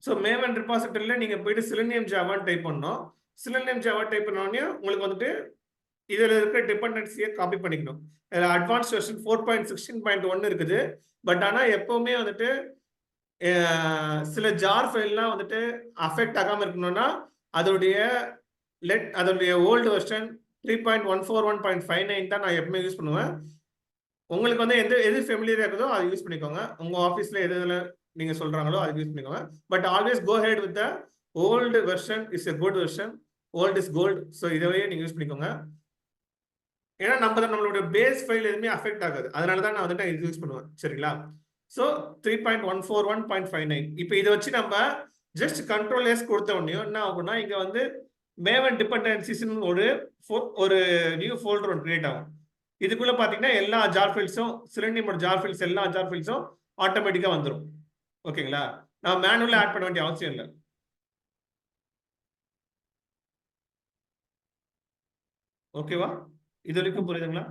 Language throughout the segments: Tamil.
ஸோ மேவன் ரிபாசிட்டரியில நீங்க போயிட்டு சிலினியம் ஜாவான்னு டைப் பண்ணணும். சிலினியம் ஜாவா டைப் பண்ண உடனே உங்களுக்கு வந்துட்டு இதுல இருக்கிற டிபெண்டன்சியை காப்பி பண்ணிக்கணும். அட்வான்ஸ் வெர்ஷன் 4.16.1 இருக்குது. பட் ஆனா எப்பவுமே வந்துட்டு சில ஜார் ஃபைல்லாம் வந்துட்டு அஃபெக்ட் ஆகாம இருக்கணும்னா அதோடைய ஓல்டு வெர்ஷன் 3.141.59 தான் நான் எப்பவுமே யூஸ் பண்ணுவேன். உங்களுக்கு வந்து எது ஃபெமிலியரா இருக்குதோ அதை யூஸ் பண்ணிக்கோங்க. உங்க ஆஃபீஸ்ல எதுல நீங்க சொல்றாங்களோ அதை யூஸ் பண்ணிக்கோங்க. But always go head with the old version is a good version. Old is gold. So இதவே நீங்க யூஸ் பண்ணிக்கோங்க. ஏன்னா நம்மளுடைய பேஸ் ஃபைல் எதுவுமே அஃபெக்ட் ஆகாது. அதனால தான் நான் வந்துட்டு இது யூஸ் பண்ணுவேன். சரிங்களா? ஸோ 3.141.59 இப்போ இதை வச்சு நம்ம ஜஸ்ட் கண்ட்ரோல் எஸ் கொடுத்த உடனே என்ன ஆகும்னா இங்க வந்து மேவன் டிபெண்டன்சிஸ் ஒரு நியூ ஃபோல்டர் ஒன்று கிரியேட் ஆகும். இதுக்குள்ள பாத்தீங்கன்னா எல்லா ஜார் ஃபைல்ஸும் சிலினியமோட ஜார் ஃபைல்ஸ் எல்லா ஜார் ஃபைல்ஸும் ஆட்டோமேட்டிக்கா வந்துடும். ஓகேங்களா? நான் மேனுவலா ஆட் பண்ண வேண்டிய அவசியம் இல்லை. ஓகேவா? இது வரைக்கும் புரியுதுங்களா?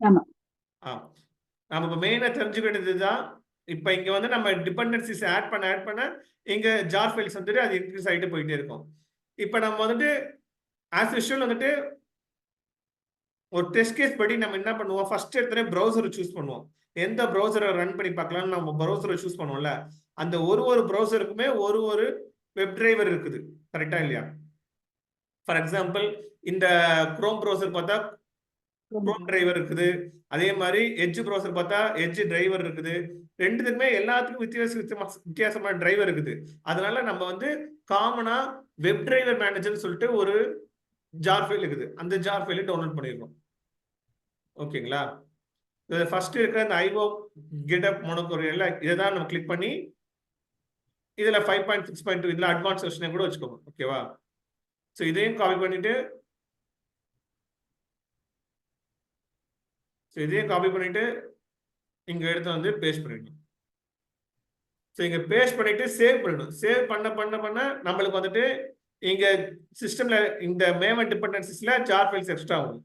நம்ம இப்போ மெயினா தெரிஞ்சுக்க வேண்டியதுதான். இப்போ இங்க வந்து நம்ம டிபெண்டன்சிஸ் ஆட் பண்ண இங்க ஜார் ஃபைல்ஸ் வந்துட்டு அது இன்க்ரீஸ் ஆகிட்டு போயிட்டே இருக்கும். இப்போ நம்ம வந்துட்டு ஆஸ் யூஷுவல் வந்துட்டு ஒரு டெஸ்ட் கேஸ் படி நம்ம என்ன பண்ணுவோம், ஃபர்ஸ்ட் எடுத்தோடனே ப்ரௌசரை சூஸ் பண்ணுவோம். எந்த ப்ரௌசரை ரன் பண்ணி பார்க்கலாம்னு நம்ம ப்ரௌசரை சூஸ் பண்ணுவோம்ல, அந்த ஒரு ப்ரௌசருக்குமே ஒரு வெப் டிரைவர் இருக்குது. கரெக்டா இல்லையா? ஃபார் எக்ஸாம்பிள் இந்த குரோம் ப்ரௌசர் பார்த்தா குரோம் டிரைவர் இருக்குது. அதே மாதிரி எட்ஜ் ப்ரௌசர் பார்த்தா எட்ஜ் டிரைவர் இருக்குது. ரெண்டுத்துக்குமே எல்லாத்துக்கும் வித்தியாசமான டிரைவர் இருக்குது. அதனால நம்ம வந்து காமனா வெப் டிரைவர் மேனேஜர்னு சொல்லிட்டு ஒரு ஜார் ஃபைல் இருக்குது. அந்த ஜார் ஃபைலை டவுன்லோட் பண்ணிடுறோம். ஓகேங்களா? ஃபர்ஸ்ட் இருக்கிற இந்த ஐஓ கெட்டப் மோனோகோரியல்ல இதை தான் நம்ம கிளிக் பண்ணி இதுல 5.6.2 இதுல அட்வான்ஸ் வெர்ஷனை கூட வச்சுக்கோங்க. ஓகேவா? ஸோ இதையும் காப்பி பண்ணிட்டு இங்க எடுத்து வந்து பேஸ்ட் பண்ணிடணும். ஸோ இங்க பேஸ்ட் பண்ணிட்டு சேவ் பண்ணிடணும். சேவ் பண்ண நம்மளுக்கு வந்துட்டு இங்க சிஸ்டம்ல இந்த மேவன் டிபெண்டன்சிஸ்ல ஜார் ஃபைல்ஸ் எக்ஸ்ட்ரா ஆகும்.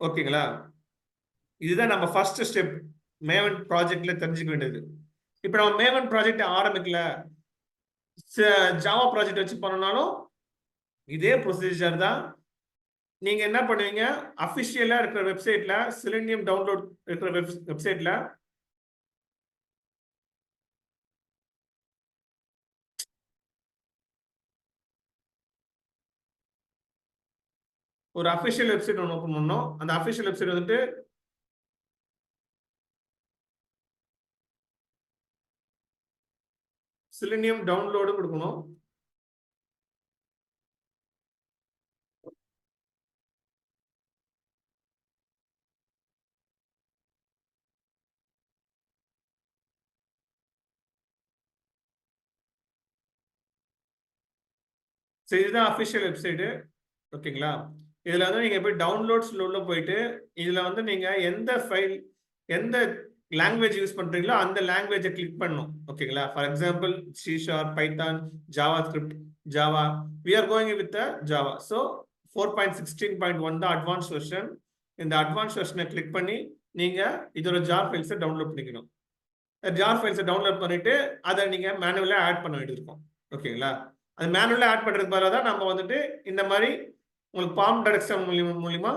ஓகேங்களா? இதுதான் நம்ம ஃபர்ஸ்ட் ஸ்டெப் மேவன் ப்ராஜெக்ட்ல தெரிஞ்சுக்க வேண்டியது. இப்போ நம்ம மேவன் ப்ராஜெக்ட் ஆரம்பிக்கல, ஜாவா ப்ராஜெக்ட் வச்சு பண்ணனாலும் இதே ப்ரொசீஜர் தான். நீங்க என்ன பண்ணுவீங்க, அபிஷியலா இருக்கிற வெப்சைட்ல சிலினியம் டவுன்லோட் இருக்கிற வெப்சைட்ல ஒரு அபிஷியல் வெப்சைட் ஒன்று ஓப்பன் பண்ணோம். அந்த அபிஷியல் வெப்சைட் வந்துட்டு சிலினியம் டவுன்லோடு கொடுக்கணும். இதுதான் அபிஷியல் வெப்சைட். ஓகேங்களா? இதுல வந்து நீங்க போய் டவுன்லோட்ஸ்ல உள்ள போயிட்டு இதுல வந்து நீங்க எந்த ஃபைல் எந்த லாங்குவேஜ் யூஸ் பண்றீங்களோ அந்த லாங்குவேஜை கிளிக் பண்ணணும். ஓகேங்களா? For example C#, Python, Java script, Java. we are going with the Java. So 4.16.1 தான் அட்வான்ஸ் வெர்ஷன். இந்த அட்வான்ஸ் வெர்ஷனை கிளிக் பண்ணி நீங்க இதோட ஜார் ஃபைல்ஸை டவுன்லோட் பண்ணிக்கணும். ஜார் ஃபைல்ஸை டவுன்லோட் பண்ணிட்டு அதை நீங்க மேனுவலா ஆட் பண்ண வேண்டியிருக்கும். ஓகேங்களா? அது மேனுவலா ஆட் பண்றதுக்கு பதிலாக தான் நம்ம வந்துட்டு இந்த மாதிரி உங்களுக்கு பாம் டைரக்ஷன் மூலியமா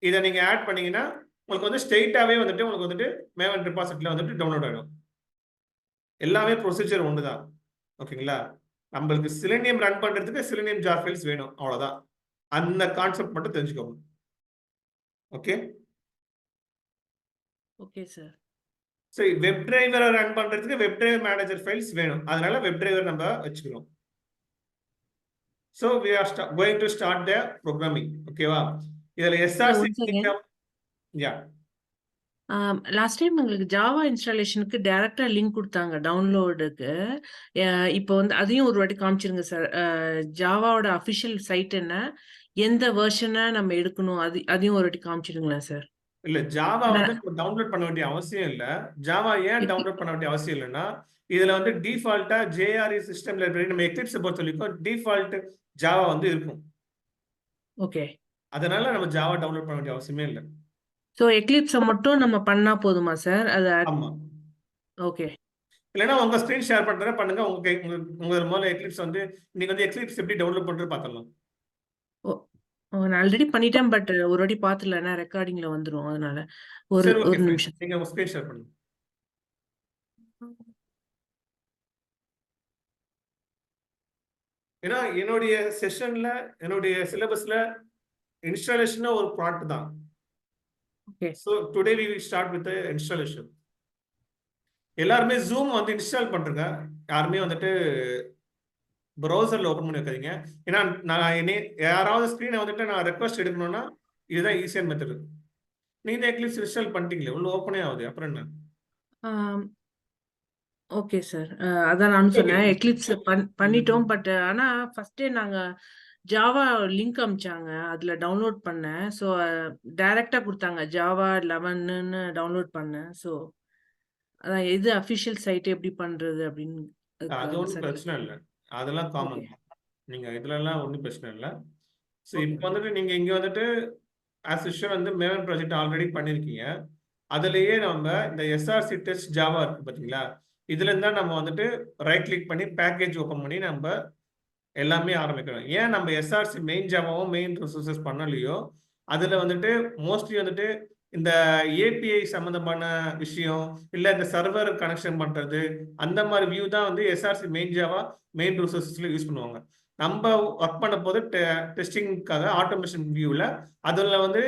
இதை நீங்க ஆட் பண்ணீங்கன்னா உங்களுக்கு வந்து ஸ்ட்ரெயிட்டாவே வந்துட்டு உங்களுக்கு வந்துட்டு மேவன் ரிபாசிட்டரியில வந்துட்டு டவுன்லோட் ஆகும். எல்லாமே ப்ரொசீஜர் ஒண்ணுதான். ஓகேங்களா? நம்மளுக்கு சிலினியம் ரன் பண்றதுக்கு சிலினியம் ஜார் ஃபைல்ஸ் வேணும், அவ்வளவுதான். அந்த கான்செப்ட் மட்டும் தெரிஞ்சுக்கோங்க. Okay okay sir. சரி, வெப் டிரைவரை ரன் பண்றதுக்கு வெப் டிரைவர் மேனேஜர் ஃபைல்ஸ் வேணும். அதனால வெப் டிரைவர் நம்ம வச்சுக்கிறோம். So we are going to start the programming. ஓகேவா? இதுல SRC yeah. லாஸ்ட் டைம் உங்களுக்கு ஜாவா இன்ஸ்டாலேஷனுக்கு டைரக்டா லிங்க் கொடுத்தாங்க டவுன்லோடுக்கு. இப்போ வந்து அதையும் ஒரு வாட்டி காமிச்சிருங்க சார். ஜாவாவோட அஃபிஷியல் சைட் என்ன, எந்த வெர்ஷனை நம்ம எடுக்கணும், அதையும் ஒரு வாட்டி காமிச்சிருங்களா சார்? இல்ல, ஜாவா வந்து டவுன்லோட் பண்ண வேண்டிய அவசியம் இல்ல. ஜாவா ஏன் டவுன்லோட் பண்ண வேண்டிய அவசியம் இல்லைன்னா இதுல வந்து டிஃபால்ட்டா JRE சிஸ்டம் லைப்ரரி நம்ம எக்லிப்ஸ் பொறுத்த வரைக்கும் டிஃபால்ட் ஜாவா வந்து இருக்கும். ஓகே. அதனால நம்ம ஜாவா டவுன்லோட் பண்ண வேண்டிய அவசியமே இல்லை. ஸோ எக்லிப்ஸை மட்டும் நம்ம பண்ணா போதுமா சார்? அது ஆமா. ஓகே. இல்லைன்னா உங்க ஸ்க்ரீன் ஷேர் பண்றேன் பண்ணுங்க. உங்க முதல்ல எக்லிப்ஸ் வந்து நீங்க வந்து எக்லிப்ஸ் எப்படி டவுன்லோட் பண்றது பார்த்துடலாம். ஓ ஓ, நான் ஆல்ரெடி பண்ணிட்டேன். பட் ஒரு வாட்டி பார்த்துலன்னா ரெக்கார்டிங்ல வந்துரும். அதனால ஒரு சரி, ஓகே, ஒரு ஃபைன். நிமிஷம். நீங்க உங்க ஸ்க்ரீன் ஷேர் பண்ணுங்க. ஏன்னா என்னுடைய செஷன்ல என்னுடைய சிலபஸ்ல இன்ஸ்டாலேஷன் ஒரு ப்ராடக்ட் தான். Okay. So today we will start with installation. எல்லாருமே ஜூம் வந்து இன்ஸ்டால் பண்றேங்க. யாருமே வந்துட்டு ப்ரௌசர்ல ஓப்பன் பண்ணி வைக்காதீங்க. ஏன்னா நான் யாராவது ஸ்க்ரீனை வந்துட்டு நான் ரெக்வஸ்ட் எடுக்கணும்னா இதுதான் ஈஸியான மெத்தட். நீங்க தான் எக்லிப்ஸ் இன்ஸ்டால் பண்ணிட்டீங்களே, உள்ள ஓப்பனே ஆகுது, அப்புறம் என்ன? Okay sir. அதான் நானும் ஓகே. சொன்னேன். எக்லிப்ஸ் பண்ணிட்டோம். பட் ஆனா ஃபர்ஸ்டே நாங்க ஜாவா லிங்க் அமிச்சாங்க. அதுல டவுன்லோட் பண்ணேன். ஸோ டைரக்டா கொடுத்தாங்க. ஜாவா 11ன்னு டவுன்லோட் பண்ணேன். ஸோ அதான் எது அஃபிஷியல் சைட் எப்படி பண்றது அப்படின்னு அது அதுக்காக ஒன்றும் சார். பிரச்சனை இல்லை. அதெல்லாம் காமன். ஓகே. நீங்க இதுலலாம் ஒன்றும் பிரச்சனை இல்லை. So okay. இப்போ வந்துட்டு நீங்க இங்க வந்துட்டு ஆஸ் யூஷுவல் வந்து மேவன் ப்ராஜெக்ட் ஆல்ரெடி பண்ணிருக்கீங்க. அதுலயே நம்ம இந்த எஸ்ஆர்சி டெஸ்ட் ஜாவா இருக்கு பாத்தீங்களா, இதுல இருந்தா நம்ம வந்துட்டு ரைட் கிளிக் பண்ணி பேக்கேஜ் ஓபன் பண்ணி நம்ம எல்லாமே ஆரம்பிக்கணும். ஏன் நம்ம எஸ்ஆர்சி மெயின் ஜாவாவும் மெயின் ரிசோர்சஸ் பண்ணலையோ, அதுல வந்துட்டு மோஸ்ட்லி வந்துட்டு இந்த ஏபிஐ சம்பந்தமான விஷயம், இல்ல இந்த சர்வர் கனெக்ஷன் பண்றது, அந்த மாதிரி வியூ தான் வந்து எஸ்ஆர்சி மெயின் ஜாவா மெயின் ரிசோர்சஸ்ல யூஸ் பண்ணுவாங்க. நம்ம ஒர்க் பண்ண போது டெஸ்டிங்காக ஆட்டோமேஷன் வியூவில் அதில் வந்து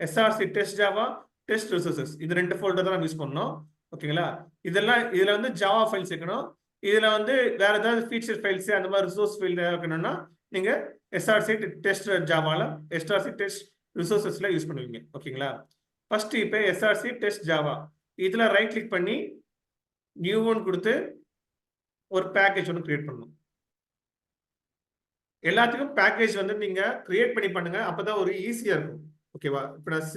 SRC test Java test resources இது 2 ஃபோல்டர் தான் நம்ம யூஸ் பண்ணோம். ஓகேங்களா? இதில் வந்து ஜாவா ஃபைல்ஸ் வைக்கணும். இதில் வந்து வேற ஏதாவது ஃபீச்சர் ஃபைல்ஸ் அந்த மாதிரி ரிசோர்ஸ் ஃபைல் வைக்கணும்னா நீங்கள் எஸ்ஆர்சி டெஸ்ட் ஜாவாவில் எஸ்ஆர்சி டெஸ்ட் ரிசோர்சஸில் யூஸ் பண்ணுவீங்க. ஓகேங்களா? ஃபர்ஸ்ட் இப்போ எஸ்ஆர்சி டெஸ்ட் ஜாவா இதில் ரைட் கிளிக் பண்ணி நியூ ஒன் கொடுத்து ஒரு பேக்கேஜ் ஒன்று கிரியேட் பண்ணணும். எல்லாத்துக்கும் பேக்கேஜ் வந்து நீங்க கிரியேட் பண்ணி பண்ணுங்க. அப்பதான் ஒரு ஈஸியா இருக்கும். ஓகேவா? இப்ப நான்